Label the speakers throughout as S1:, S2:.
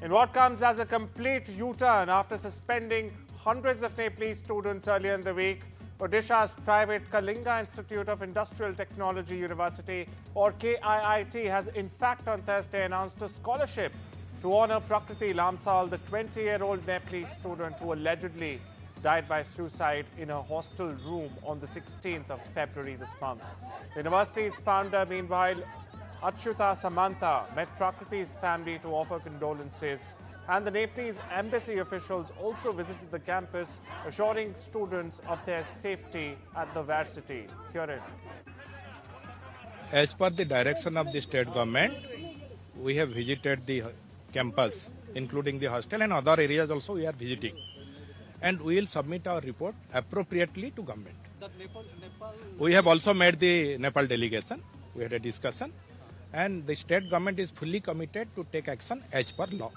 S1: In what comes as a complete U-turn after suspending hundreds of Nepalese students earlier in the week, Odisha's private Kalinga Institute of Industrial Technology University, or KIIT, has in fact on Thursday announced a scholarship to honor Prakriti Lamsal, the 20-year-old Nepalese student who allegedly died by suicide in a hostel room on the 16th of February this month. The university's founder, meanwhile, Achyuta Samanta, met Prakriti's family to offer condolences, and the Nepalese embassy officials also visited the campus, assuring students of their safety at the varsity. Herein.
S2: As per the direction of the state government, we have visited the campus, including the hostel, and other areas also we are visiting. And we will submit our report appropriately to government. We have also met the Nepal delegation. We had a discussion, and the state government is fully committed to take action as per law.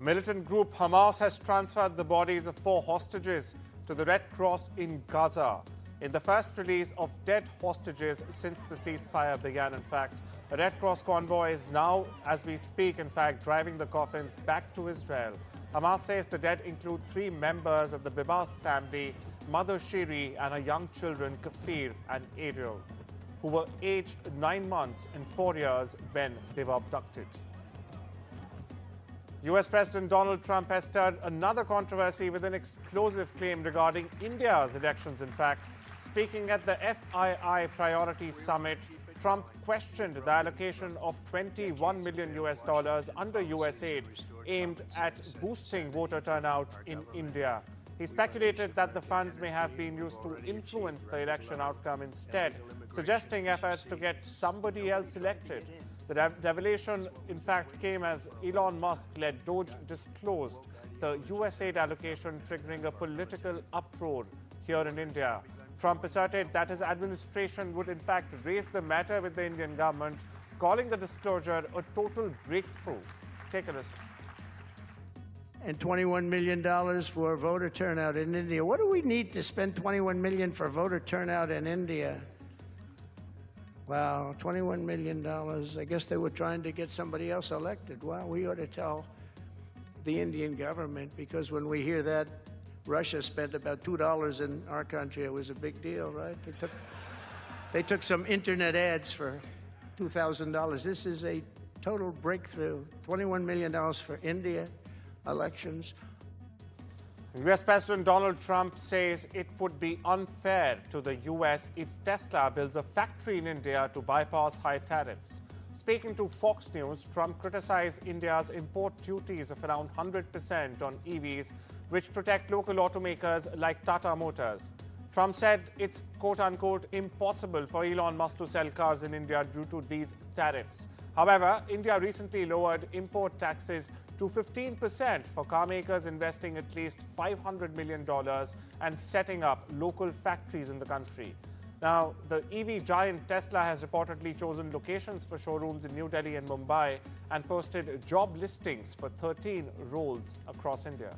S1: Militant group Hamas has transferred the bodies of 4 hostages to the Red Cross in Gaza, in the first release of dead hostages since the ceasefire began. In fact, a Red Cross convoy is now, as we speak, in fact, driving the coffins back to Israel. Hamas says the dead include 3 members of the Bibas family, Mother Shiri, and her young children, Kafir and Ariel, who were aged 9 months and 4 years when they were abducted. US President Donald Trump has stirred another controversy with an explosive claim regarding India's elections. In fact, speaking at the FII Priority Summit, Trump questioned the allocation of $21 million under USAID aimed at boosting voter turnout in India. He speculated that the funds may have been used to influence the election outcome instead, suggesting efforts to get somebody else elected. The revelation, in fact, came as Elon Musk-led Doge disclosed the USAID allocation, triggering a political uproar here in India. Trump asserted that his administration would, in fact, raise the matter with the Indian government, calling the disclosure a total breakthrough. Take a listen.
S3: And $21 million for voter turnout in India. What do we need to spend $21 million for voter turnout in India? Wow, $21 million. I guess they were trying to get somebody else elected. Well, we ought to tell the Indian government, because when we hear that Russia spent about $2 in our country, it was a big deal, right? They took some internet ads for $2,000. This is a total breakthrough. $21 million for India elections.
S1: US President Donald Trump says it would be unfair to the US if Tesla builds a factory in India to bypass high tariffs. Speaking to Fox News, Trump criticized India's import duties of around 100% on EVs, which protect local automakers like Tata Motors. Trump said it's quote-unquote impossible for Elon Musk to sell cars in India due to these tariffs. However, India recently lowered import taxes to 15% for car makers investing at least $500 million and setting up local factories in the country. Now, the EV giant Tesla has reportedly chosen locations for showrooms in New Delhi and Mumbai and posted job listings for 13 roles across India.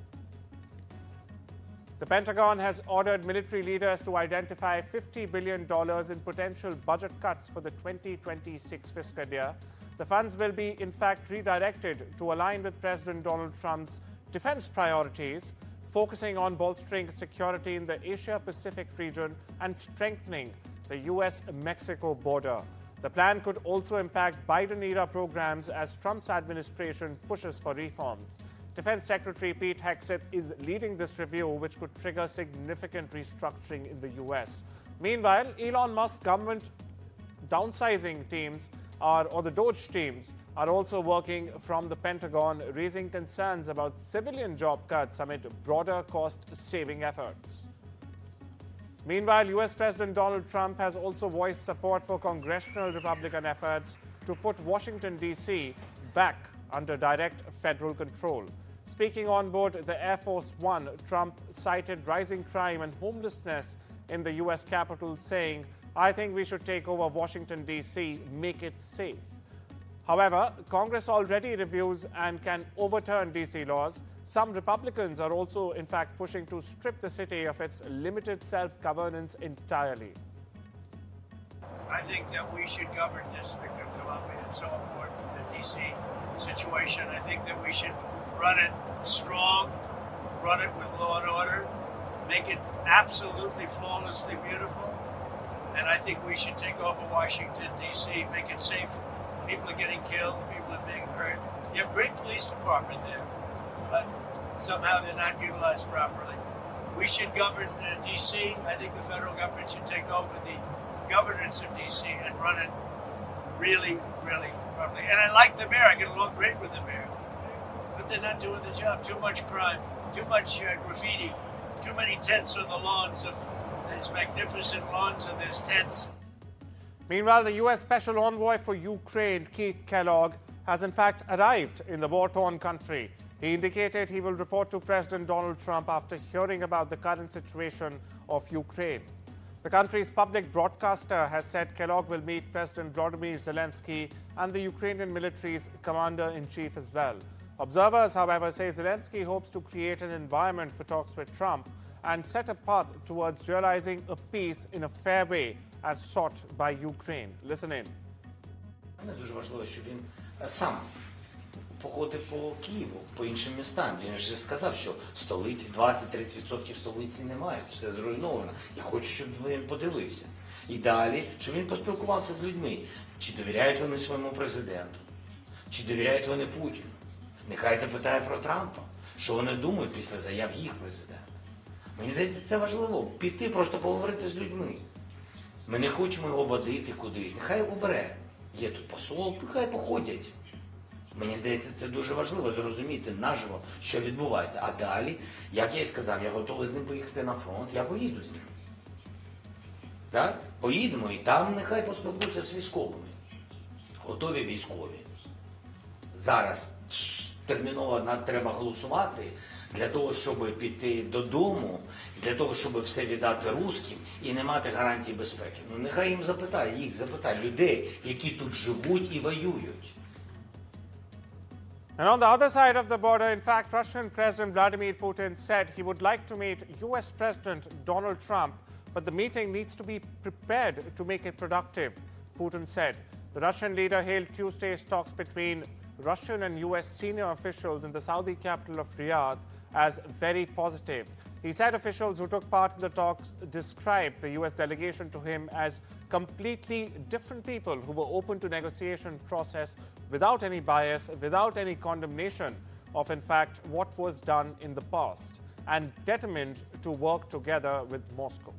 S1: The Pentagon has ordered military leaders to identify $50 billion in potential budget cuts for the 2026 fiscal year. The funds will be, in fact, redirected to align with President Donald Trump's defense priorities, focusing on bolstering security in the Asia-Pacific region and strengthening the US-Mexico border. The plan could also impact Biden-era programs as Trump's administration pushes for reforms. Defense Secretary Pete Hegseth is leading this review, which could trigger significant restructuring in the US. Meanwhile, Elon Musk's government downsizing teams or the Doge teams are also working from the Pentagon, raising concerns about civilian job cuts amid broader cost-saving efforts. Meanwhile, US President Donald Trump has also voiced support for congressional Republican efforts to put Washington, D.C. back under direct federal control. Speaking on board the Air Force One, Trump cited rising crime and homelessness in the U.S. Capitol, saying, "I think we should take over Washington, D.C., make it safe." However, Congress already reviews and can overturn D.C. laws. Some Republicans are also, in fact, pushing to strip the city of its limited self-governance entirely.
S4: I think that we should govern District of Columbia. It's so important that D.C.
S3: situation. I think that we should run it strong, run it with law and order, make it absolutely flawlessly beautiful. And I think we should take over Washington, D.C., make it safe. People are getting killed, people are being hurt. You have a great police department there, but somehow they're not utilized properly. We should govern D.C. I think the federal government should take over the governance of D.C. and run it really, really properly. And I like the mayor. I get along great with the mayor. But they're not doing the job. Too much crime, too much graffiti, too many tents on the lawns of these magnificent lawns and there's tents.
S1: Meanwhile, the U.S. Special Envoy for Ukraine, Keith Kellogg, has in fact arrived in the war-torn country. He indicated he will report to President Donald Trump after hearing about the current situation of Ukraine. The country's public broadcaster has said Kellogg will meet President Volodymyr Zelensky and the Ukrainian military's commander-in-chief as well. Observers, however, say Zelensky hopes to create an environment for talks with Trump and set a path towards realizing a peace in a fair way as sought by Ukraine. Listen in.
S4: Дуже важливо, щоб він сам походив по Києву, по іншим містам. Він ж сказав, що столиці 20-30% столиці немає, все зруйновано. Я хочу, щоб він подивився. І далі, щоб він поспілкувався з людьми. Чи довіряють вони своєму президенту? Чи довіряють вони Путіну? Нехай запитає про Трампа, що вони думають після заяв їх президента. Мені здається, це важливо. Піти, просто поговорити з людьми. Ми не хочемо його водити кудись. Нехай обере. Є тут посол, нехай походять. Мені здається, це дуже важливо зрозуміти наживо, що відбувається. А далі, як я і сказав, я готовий з ним поїхати на фронт, я поїду з ним. Так? Поїдемо і там нехай поспілкуються з військовими. Готові військові. Зараз терміново треба голосувати для того, щоб піти додому, для того, щоб все віддати русським і не мати гарантій безпеки. Ну нехай їх запитає людей, які тут живуть і воюють.
S1: And on the other side of the border, in fact, Russian President Vladimir Putin said he would like to meet US President Donald Trump, but the meeting needs to be prepared to make it productive, Putin said. The Russian leader hailed Tuesday's talks between Russian and US senior officials in the Saudi capital of Riyadh as very positive. He said officials who took part in the talks described the US delegation to him as completely different people who were open to negotiation process without any bias, without any condemnation of, in fact, what was done in the past, and determined to work together with Moscow.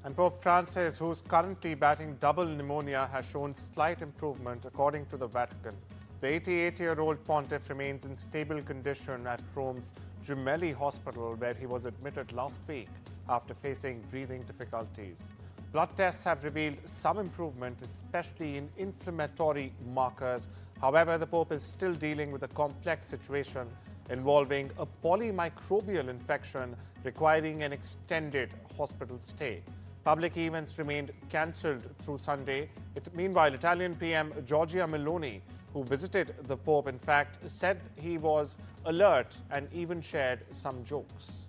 S1: And Pope Francis, who's currently battling double pneumonia, has shown slight improvement, according to the Vatican. The 88-year-old pontiff remains in stable condition at Rome's Gemelli Hospital, where he was admitted last week after facing breathing difficulties. Blood tests have revealed some improvement, especially in inflammatory markers. However, the Pope is still dealing with a complex situation involving a polymicrobial infection requiring an extended hospital stay. Public events remained cancelled through Sunday. Meanwhile, Italian PM Giorgia Meloni, who visited the Pope, in fact, said he was alert and even shared some jokes.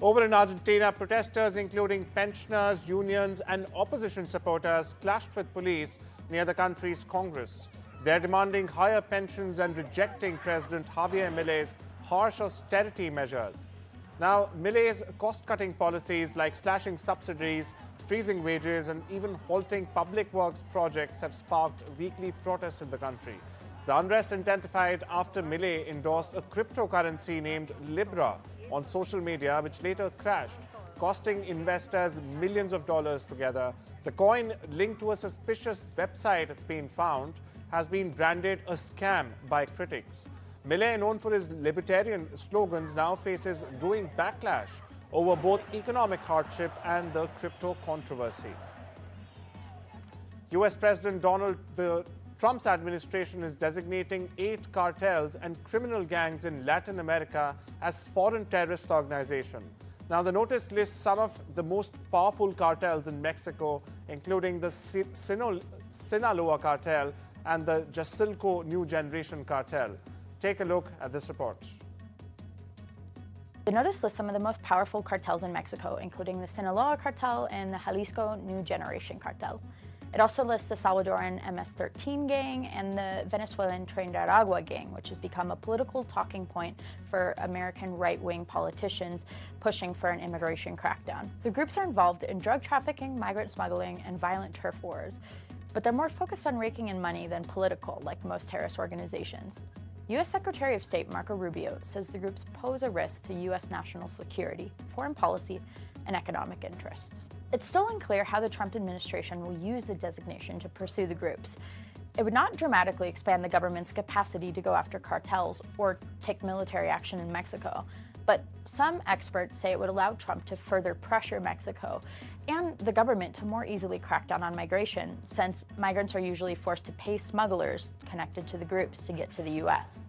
S1: Over in Argentina, protesters, including pensioners, unions, and opposition supporters, clashed with police near the country's Congress. They're demanding higher pensions and rejecting President Javier Milei's harsh austerity measures. Now, Milei's cost-cutting policies like slashing subsidies, freezing wages, and even halting public works projects have sparked weekly protests in the country. The unrest intensified after Milei endorsed a cryptocurrency named Libra on social media, which later crashed, costing investors millions of dollars together. The coin, linked to a suspicious website it's been found, has been branded a scam by critics. Milei, known for his libertarian slogans, now faces growing backlash over both economic hardship and the crypto controversy. US President Trump's administration is designating 8 cartels and criminal gangs in Latin America as foreign terrorist organizations. Now, the notice lists some of the most powerful cartels in Mexico, including the Sinaloa cartel and the Jasilco New Generation cartel. Take a look at this report.
S5: The notice lists some of the most powerful cartels in Mexico, including the Sinaloa cartel and the Jalisco New Generation cartel. It also lists the Salvadoran MS-13 gang and the Venezuelan Tren de Aragua gang, which has become a political talking point for American right-wing politicians pushing for an immigration crackdown. The groups are involved in drug trafficking, migrant smuggling, and violent turf wars, but they're more focused on raking in money than political, like most terrorist organizations. U.S. Secretary of State Marco Rubio says the groups pose a risk to U.S. national security, foreign policy, and economic interests. It's still unclear how the Trump administration will use the designation to pursue the groups. It would not dramatically expand the government's capacity to go after cartels or take military action in Mexico, but some experts say it would allow Trump to further pressure Mexico and the government to more easily crack down on migration, since migrants are usually forced to pay smugglers connected to the groups to get to the U.S.